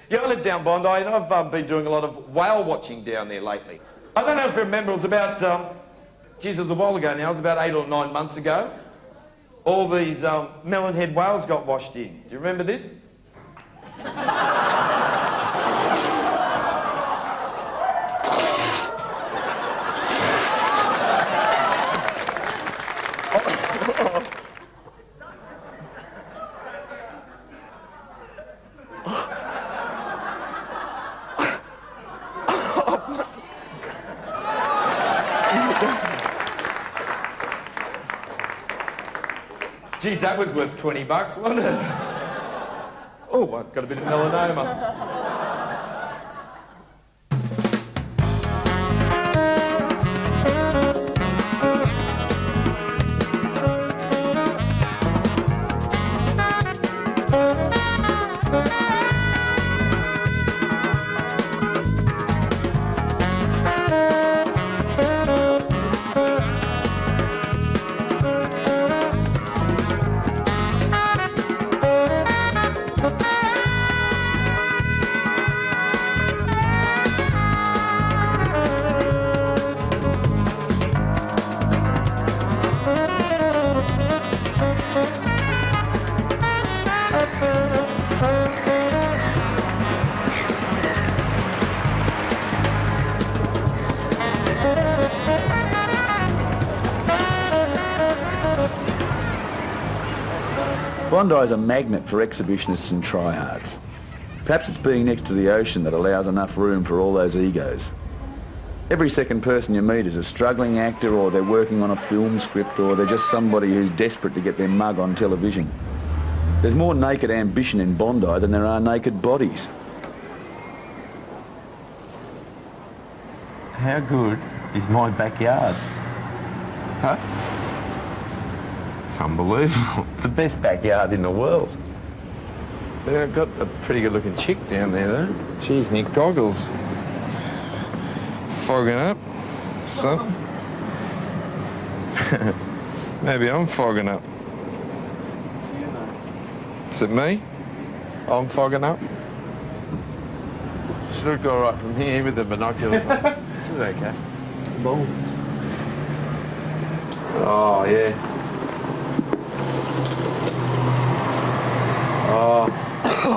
Yeah, I live down Bondi, and I've been doing a lot of whale watching down there lately. I don't know if you remember, it was about, geez, it was a while ago now, it was about 8 or 9 months ago. All these melonhead whales got washed in. Do you remember this? Geez, that was worth 20 bucks, wasn't it? Oh, I've got a bit of melanoma. Bondi is a magnet for exhibitionists and tryhards. Perhaps it's being next to the ocean that allows enough room for all those egos. Every second person you meet is a struggling actor, or they're working on a film script, or they're just somebody who's desperate to get their mug on television. There's more naked ambition in Bondi than there are naked bodies. How good is my backyard? Huh? It's unbelievable. It's the best backyard in the world. They've got a pretty good looking chick down there though. Jeez, Nick, goggles. Fogging up, so. Maybe I'm fogging up. Is it me? I'm fogging up? She looked all right from here with the binoculars on. She's okay. Boom. Oh, yeah. Oh,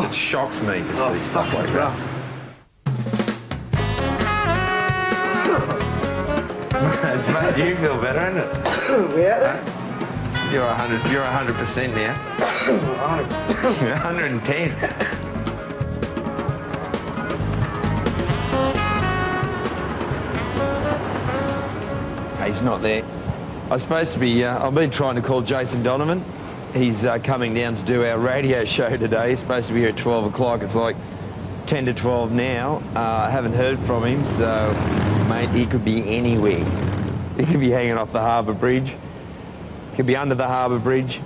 it shocks me to see stuff like that. It's made you feel better, isn't it? We out there? You're 100. You're 100% now. 100. You're 110. He's not there. I was supposed to be. I've been trying to call Jason Donovan. He's coming down to do our radio show today. He's supposed to be here at 12 o'clock. It's like 10 to 12 now. I haven't heard from him, so, mate, he could be anywhere. He could be hanging off the harbour bridge. Could be under the harbour bridge.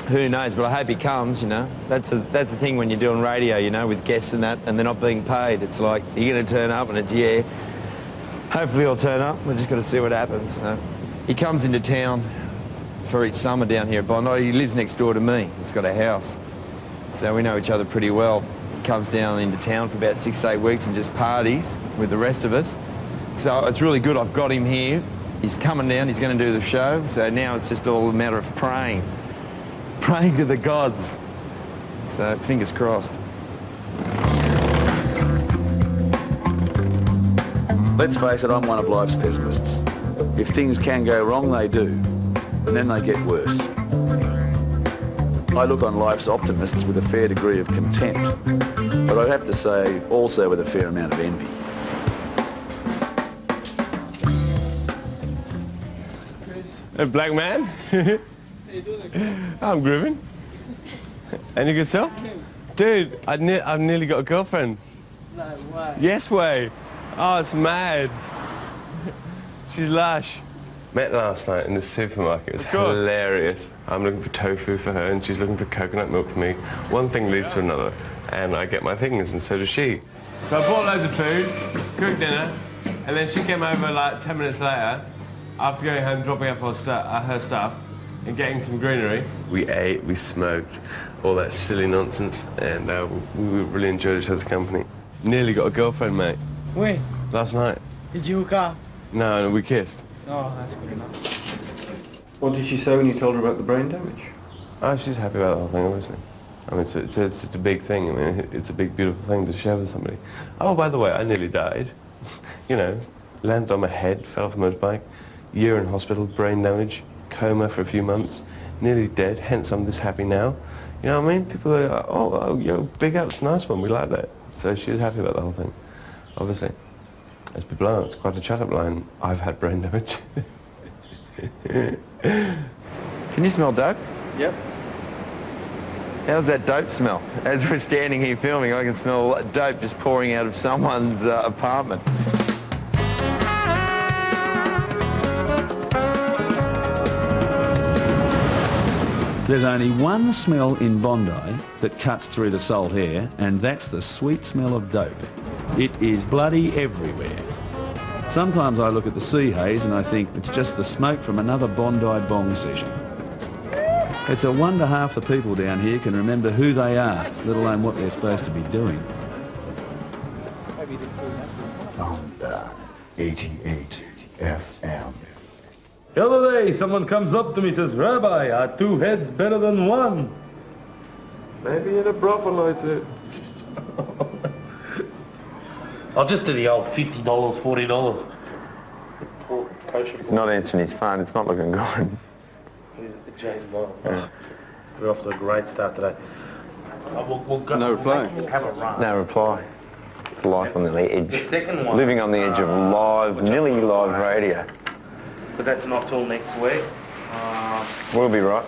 Who knows, but I hope he comes, you know. That's the thing when you're doing radio, you know, with guests and that, and they're not being paid. It's like, you're going to turn up, and it's, yeah. Hopefully he'll turn up. We're just got to see what happens. So, he comes into town for each summer down here at Bondi. He lives next door to me. He's got a house. So we know each other pretty well. He comes down into town for about 6 to 8 weeks and just parties with the rest of us. So it's really good. I've got him here. He's coming down. He's going to do the show. So now it's just all a matter of praying. Praying to the gods. So fingers crossed. Let's face it, I'm one of life's pessimists. If things can go wrong, they do. And then they get worse. I look on life's optimists with a fair degree of contempt, but I'd have to say also with a fair amount of envy. A black man? How you doing? I'm grooving. And yourself? Dude, I've nearly got a girlfriend. No way. Yes way. Oh, it's mad. She's lush. Met last night in the supermarket. It was hilarious. I'm looking for tofu for her and she's looking for coconut milk for me. One thing leads to another and I get my things and so does she. So I bought loads of food, cooked dinner, and then she came over like 10 minutes later after going home, dropping off her stuff. and getting some greenery. We ate, we smoked, all that silly nonsense, and we really enjoyed each other's company. Nearly got a girlfriend, mate. When? Last night. Did you hook up? No, we kissed. Oh, that's good enough. What did she say when you told her about the brain damage? Oh, she's happy about the whole thing, obviously. I mean, it's a big thing. I mean, it's a big, beautiful thing to share with somebody. Oh, by the way, I nearly died. You know, landed on my head, fell off a motorbike, year in hospital, brain damage, coma for a few months, nearly dead, hence I'm this happy now. You know what I mean? People are like, oh, yo, big ups, nice one, we like that. So she was happy about the whole thing, obviously. As people are, it's quite a chat-up line. I've had brain damage. Can you smell dope? Yep. How's that dope smell? As we're standing here filming, I can smell dope just pouring out of someone's apartment. There's only one smell in Bondi that cuts through the salt air, and that's the sweet smell of dope. It is bloody everywhere. Sometimes I look at the sea haze and I think it's just the smoke from another Bondi bong session. It's a wonder half the people down here can remember who they are, let alone what they're supposed to be doing. Bondi 88 FM. The other day, someone comes up to me and says, Rabbi, are two heads better than one? Maybe you're a brothel, I said. I'll just do the old $50, $40. He's not answering his phone, it's not looking good. Jason Donovan. We're off to a great start today. No reply. Have a run. No reply. It's life on the edge. The second one. Living on the edge of live, nearly live radio. But that's not till next week. We'll be right.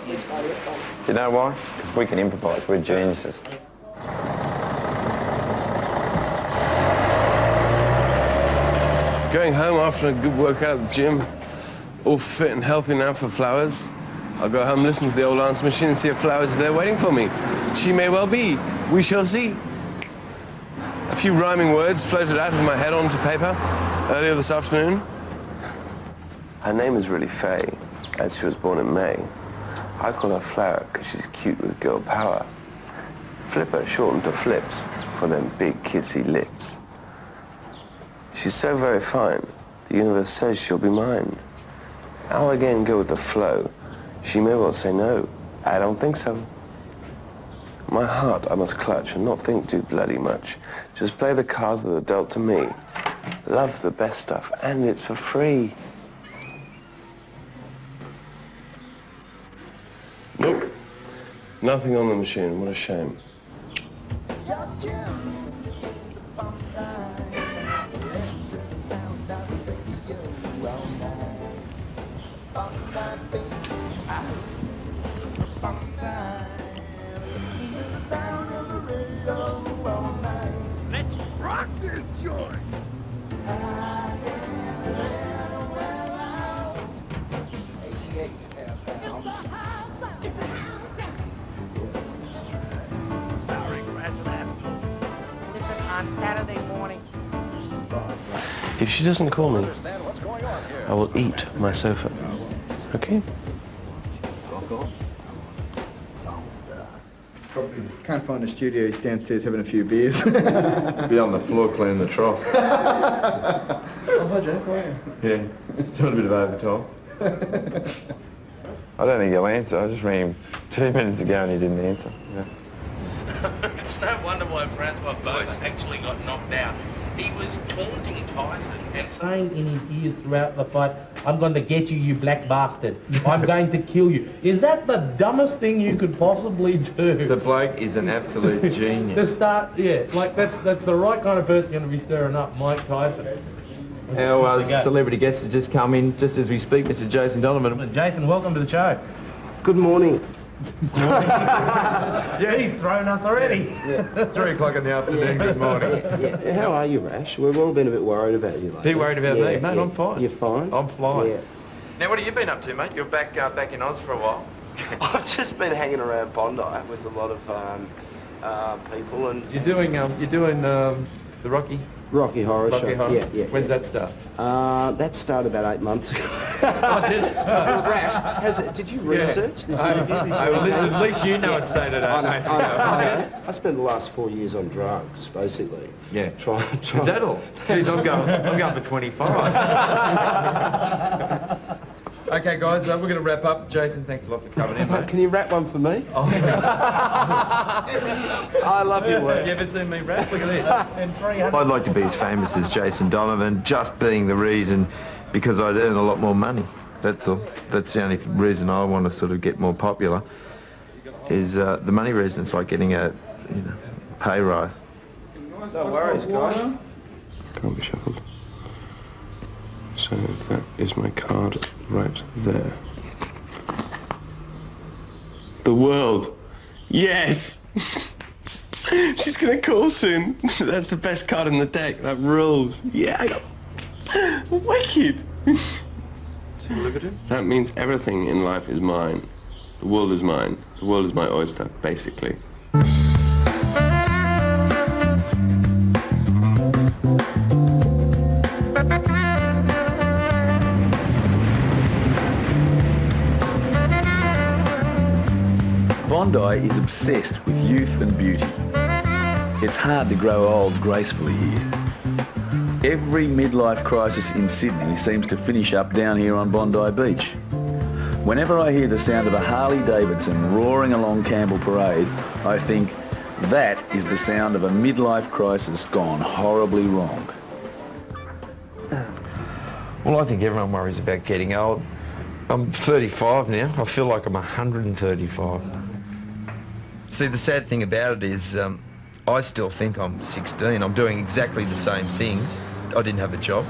You know why? Because we can improvise, we're geniuses. Going home after a good workout at the gym, all fit and healthy now for flowers. I'll go home, listen to the old answer machine and see if flowers is there waiting for me. She may well be. We shall see. A few rhyming words floated out of my head onto paper earlier this afternoon. Her name is really Faye, as she was born in May. I call her Flower because she's cute with girl power. Flipper shortened to Flips for them big kissy lips. She's so very fine, the universe says she'll be mine. I'll again go with the flow. She may well say no, I don't think so. My heart I must clutch and not think too bloody much. Just play the cards that are dealt to me. Love's the best stuff, and it's for free. Nope, nothing on the machine, what a shame. On Saturday morning. If she doesn't call me, I will eat my sofa. Okay? Can't find a studio. He's downstairs having a few beers. Be on the floor cleaning the trough. Oh, hi, Jack. How are you? Yeah, doing a bit of overtime. I don't think he'll answer. I just rang him 2 minutes ago and he didn't answer. Yeah. It's no wonder why Francois Boas actually got knocked out. He was taunting Tyson and saying in his ears throughout the fight, I'm going to get you, you black bastard. I'm going to kill you. Is that the dumbest thing you could possibly do? The bloke is an absolute genius. To start, yeah, like that's the right kind of person going to be stirring up Mike Tyson. Our celebrity guest has just come in, just as we speak, Mr. Jason Donovan. Jason, welcome to the show. Good morning. Yeah, he's thrown us already. It's 3 o'clock in the afternoon, good morning. Yeah. How are you, Rash? We've all been a bit worried about you lately. Be worried about me? Mate, I'm fine. You're fine? I'm flying. Yeah. Now, what have you been up to, mate? You're back in Oz for a while. I've just been hanging around Bondi with a lot of people and... You're doing the Rocky Horror Show. Horror? Yeah. When's that start? That started about 8 months ago. Rash, did you research this interview? Well, listen, at least you know it's stated out, mate. I spent the last 4 years on drugs, basically. Yeah. Try. Is that all? Jeez, I'm going for 25. Okay, guys, we're going to wrap up. Jason, thanks a lot for coming in, mate. Can you rap one for me? I love your work. You ever seen me rap? Look at this. And 300. I'd like to be as famous as Jason Donovan, just being the reason, because I'd earn a lot more money. That's all. That's the only reason I want to sort of get more popular, is the money reason. It's like getting a, pay rise. No worries, guys. Can't be shuffled. So that is my card right there. The world. Yes! She's gonna call soon. That's the best card in the deck. That rules. Yeah, wicked. Look at him. That means everything in life is mine. The world is mine. The world is my oyster, basically. Bondi is obsessed with youth and beauty. It's hard to grow old gracefully here. Every midlife crisis in Sydney seems to finish up down here on Bondi Beach. Whenever I hear the sound of a Harley-Davidson roaring along Campbell Parade, I think that is the sound of a midlife crisis gone horribly wrong. Well, I think everyone worries about getting old. I'm 35 now. I feel like I'm 135. See, the sad thing about it is I still think I'm 16. I'm doing exactly the same things. I didn't have a job.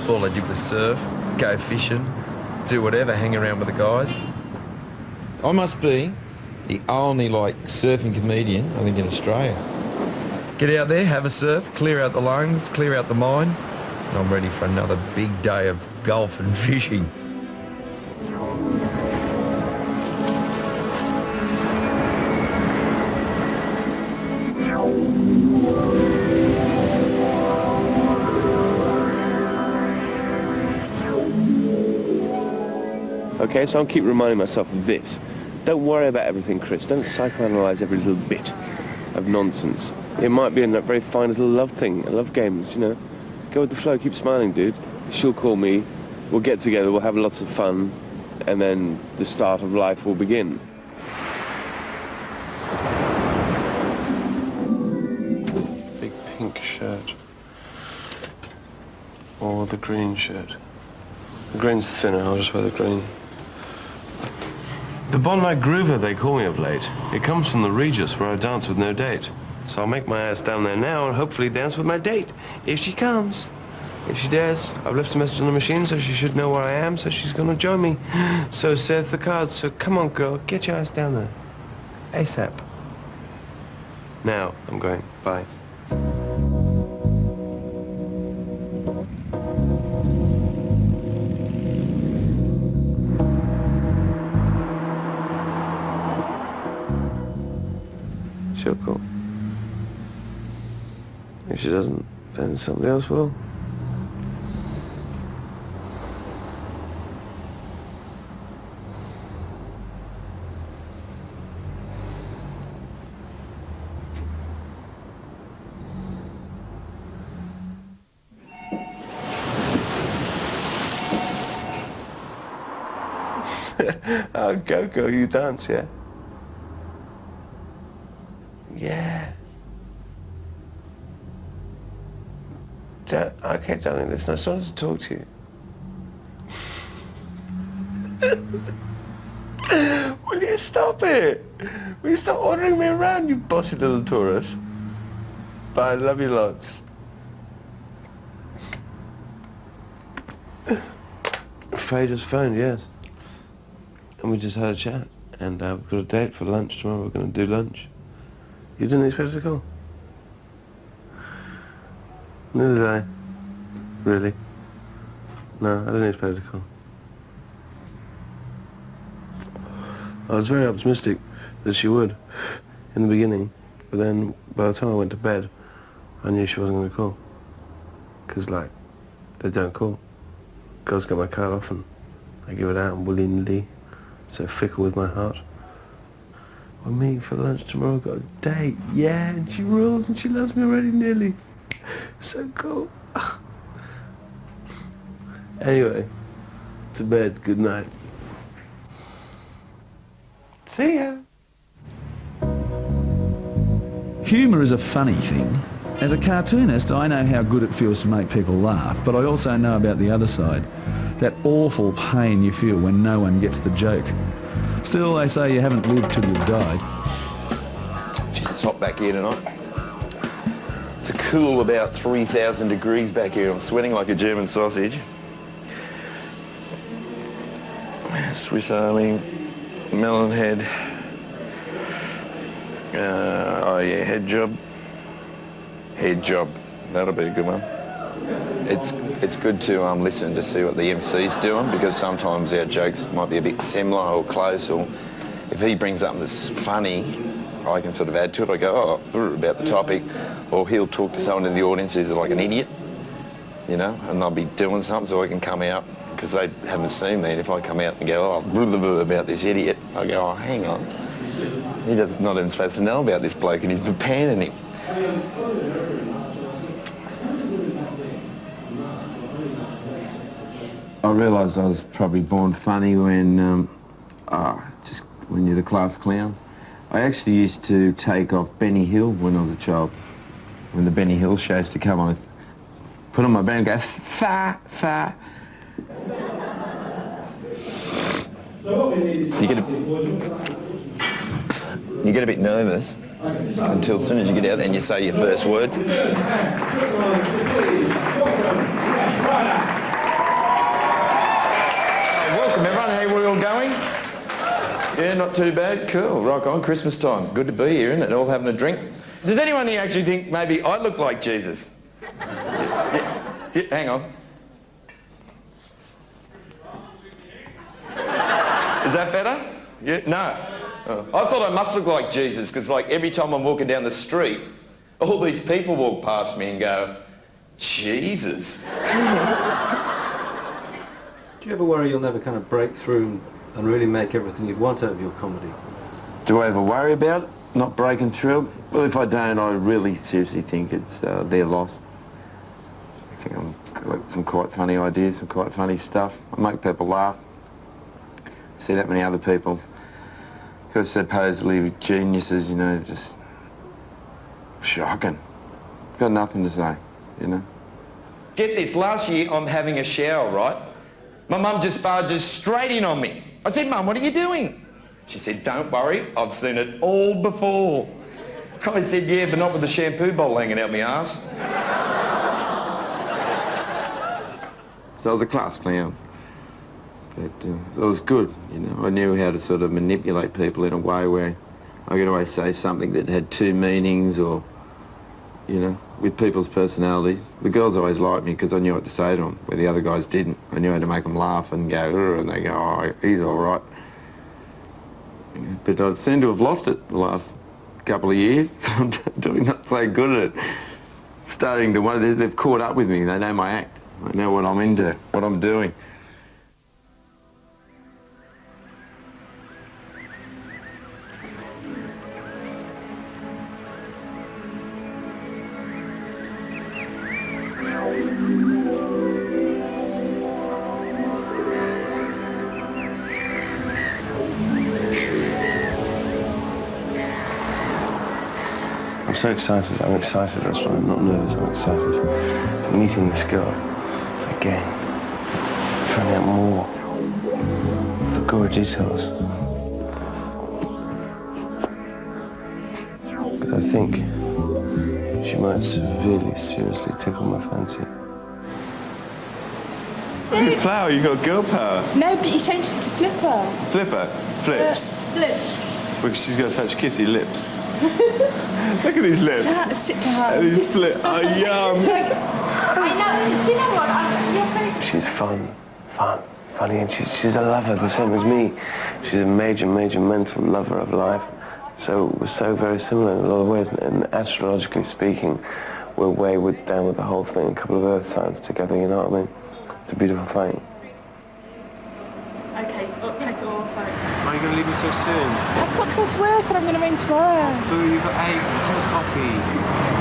All I did was surf, go fishing, do whatever, hang around with the guys. I must be the only, surfing comedian, I think, in Australia. Get out there, have a surf, clear out the lungs, clear out the mind, and I'm ready for another big day of golf and fishing. Okay, so I'll keep reminding myself of this. Don't worry about everything, Chris. Don't psychoanalyze every little bit of nonsense. It might be a very fine little love thing, love games, Go with the flow, keep smiling, dude. She'll call me, we'll get together, we'll have lots of fun, and then the start of life will begin. Big pink shirt. Or the green shirt. The green's thinner, I'll just wear the green. The Bondi Groover, they call me of late. It comes from the Regis, where I dance with no date. So I'll make my ass down there now and hopefully dance with my date, if she comes. If she dares, I've left a message on the machine, so she should know where I am, so she's gonna join me. So saith the cards, so come on, girl, get your ass down there. ASAP. Now, I'm going. Bye. She'll call. If she doesn't, then somebody else will. Oh, go, girl, you dance, yeah? Yeah. Okay, darling, listen, I just wanted to talk to you. Will you stop it? Will you stop ordering me around, you bossy little tourist? Bye, love you lots. Faye just phoned, yes. And we just had a chat. And we've got a date for lunch tomorrow. We're going to do lunch. You didn't expect to call? Neither did I. Really? No, I didn't expect her to call. I was very optimistic that she would in the beginning, but then by the time I went to bed, I knew she wasn't going to call. Because, they don't call. Girls get my card often. I give it out willingly. So fickle with my heart. We're meeting for lunch tomorrow, got a date. Yeah, and she rules and she loves me already nearly. So cool. Anyway, to bed, good night. See ya. Humour is a funny thing. As a cartoonist, I know how good it feels to make people laugh, but I also know about the other side. That awful pain you feel when no one gets the joke. Still, they say you haven't lived till you've died. Jeez, it's hot back here tonight. It's a cool about 3,000 degrees back here. I'm sweating like a German sausage. Swiss Army, melon head. Oh yeah, head job. Head job. That'll be a good one. It's good to listen to see what the MC's doing, because sometimes our jokes might be a bit similar or close, or if he brings something that's funny, I can sort of add to it. I go, oh, about the topic, or he'll talk to someone in the audience who's like an idiot, you know, and I'll be doing something so I can come out, because they haven't seen me, and if I come out and go, oh, about this idiot, I go, oh, hang on. He's not even supposed to know about this bloke, and he's been panning him. I realised I was probably born funny when, just when you're the class clown. I actually used to take off Benny Hill when I was a child. When the Benny Hill show used to come on, I'd put on my band and go, fa, fa. You get a bit nervous until as soon as you get out there and you say your first word. Welcome everyone, how are we all going? Yeah, not too bad, cool, rock on, Christmas time. Good to be here, isn't it? All having a drink. Does anyone here actually think maybe I look like Jesus? Yeah, hang on. Is that better? Yeah, no. Oh. I thought I must look like Jesus, because like every time I'm walking down the street, all these people walk past me and go, Jesus. Do you ever worry you'll never kind of break through and really make everything you want out of your comedy? Do I ever worry about it? Not breaking through? Well, if I don't, I really seriously think it's their loss. I think I've got some quite funny ideas, some quite funny stuff. I make people laugh. I see that many other people who are supposedly geniuses, you know, just shocking. Got nothing to say, you know. Get this, last year I'm having a shower, right? My mum just barges straight in on me. I said, Mum, what are you doing? She said, don't worry, I've seen it all before. I said, yeah, but not with the shampoo bowl hanging out my arse. So I was a class clown. But it was good, you know. I knew how to sort of manipulate people in a way where I could always say something that had two meanings, or, you know, with people's personalities. The girls always liked me because I knew what to say to them, where the other guys didn't. I knew how to make them laugh and go, "Ugh," and they go, oh, he's all right. But I seem to have lost it the last couple of years. I'm doing not so good at it. They've caught up with me. They know my act. They know what I'm into, what I'm doing. I'm so excited. I'm excited. That's why I'm not nervous. I'm excited. Meeting this girl again. Finding out more of the gory details. But I think she might severely, seriously tickle my fancy. Hey, Flower, you got girl power. No, but you changed it to Flipper. Flipper? Flips? Flips. Because she's got such kissy lips. Look at these lips. Sit down. And these lips. Oh, yum. I know. You know what? You're very... She's funny, and she's a lover the same as me. She's a major mental lover of life. So we're so very similar in a lot of ways, and astrologically speaking, we're way down with the whole thing. A couple of earth signs together, you know what I mean? It's a beautiful thing. leaving so soon? I've got to go to work and I'm going to ring tomorrow. Boo, you've got eggs and some coffee.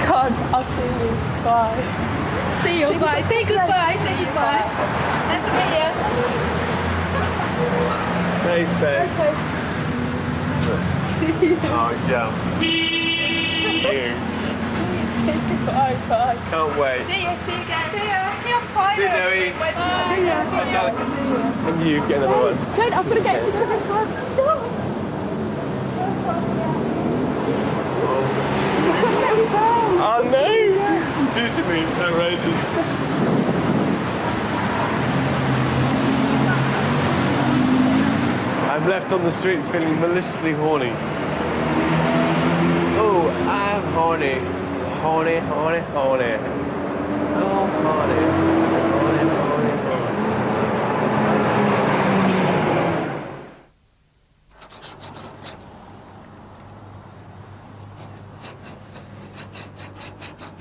God, I'll see you. Bye. See you, bye. Say goodbye, say goodbye. That's okay, Thanks, babe. Okay. See you. Oh, yeah. See you. Bye, bye. Can't wait. See you again. See you on Friday. See you, Zoe. Bye. See you. Bye, darling. And you, get another one. Jane, I'm going to get you to this one. No. Oh, no. Do to me, it's outrageous. I'm left on the street feeling maliciously horny. Oh, I'm horny. Horny, horny, horny. Oh, horny. Horny, horny, horny.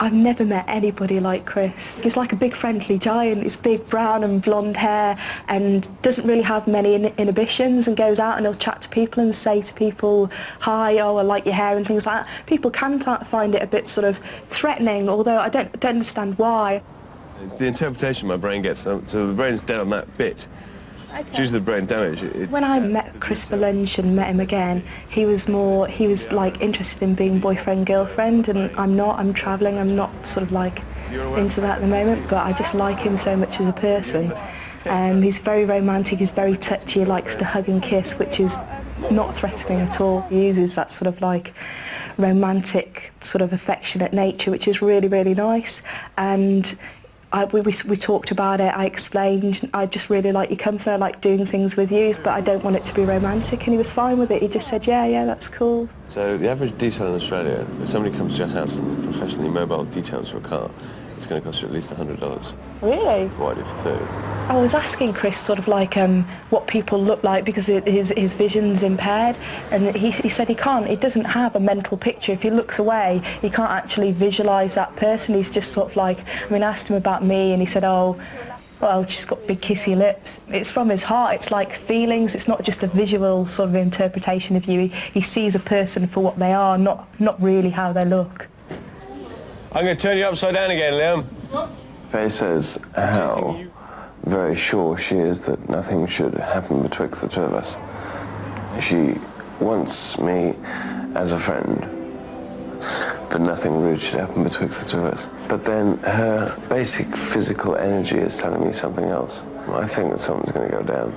I've never met anybody like Chris. He's like a big friendly giant. He's big, brown and blonde hair and doesn't really have many inhibitions and goes out and he'll chat to people and say to people, hi, oh, I like your hair and things like that. People can find it a bit sort of threatening, although I don't understand why. It's the interpretation my brain gets, so the brain's dead on that bit. Due to the brain damage. When I met Chris for lunch and met him again, he was like interested in being boyfriend, girlfriend, and I'm not. I'm travelling, I'm not sort of like into that at the moment, but I just like him so much as a person. He's very romantic, he's very touchy, he likes to hug and kiss, which is not threatening at all. He uses that sort of like romantic, sort of affectionate nature, which is really, really nice. And we talked about it, I explained, I just really like your company, I like doing things with you, but I don't want it to be romantic, and he was fine with it. He just said, yeah, that's cool. So the average detail in Australia, if somebody comes to your house and professionally mobile details your car, it's going to cost you at least $100. Really? Why do you think? I was asking Chris sort of like what people look like because his vision's impaired, and he said he doesn't have a mental picture. If he looks away, he can't actually visualise that person. He's just sort of like, I asked him about me and he said, oh, well, she's got big kissy lips. It's from his heart, it's like feelings, it's not just a visual sort of interpretation of you. He sees a person for what they are, not really how they look. I'm going to turn you upside down again, Liam. Faye says how very sure she is that nothing should happen betwixt the two of us. She wants me as a friend, but nothing rude should happen betwixt the two of us. But then her basic physical energy is telling me something else. I think that something's going to go down.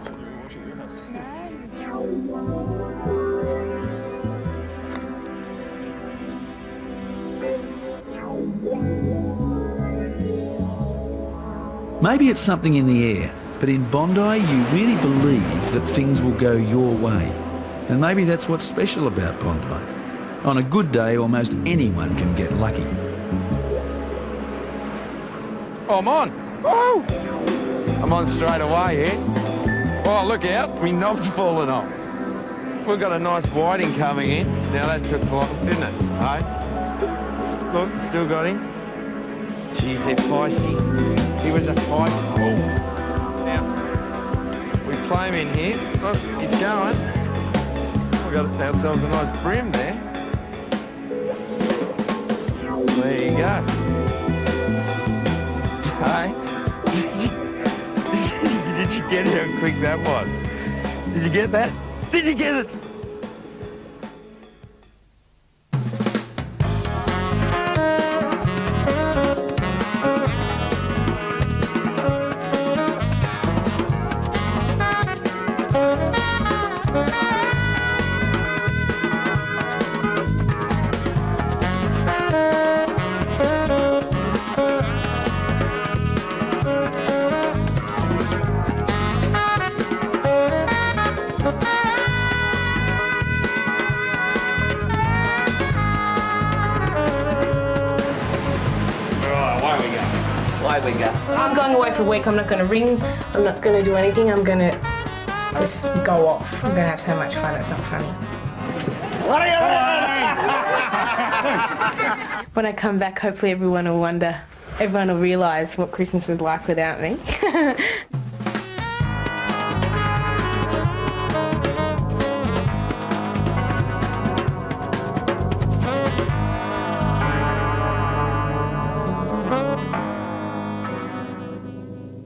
Maybe it's something in the air, but in Bondi you really believe that things will go your way. And maybe that's what's special about Bondi. On a good day, almost anyone can get lucky. Oh, I'm on. Woo! I'm on straight away here. Oh, look out. My knob's falling off. We've got a nice whiting coming in. Now that took long, didn't it? Hey? Look, still got him. Geez, they're feisty. He was a feisty. Oh. Now, we play him in here. Look, he's going. We've got ourselves a nice brim there. There you go. Hey, did you get how quick that was? Did you get that? Did you get it? I'm going away for a week. I'm not going to ring. I'm not going to do anything. I'm going to just go off. I'm going to have so much fun. It's not funny. When I come back, hopefully everyone will realise what Christmas is like without me.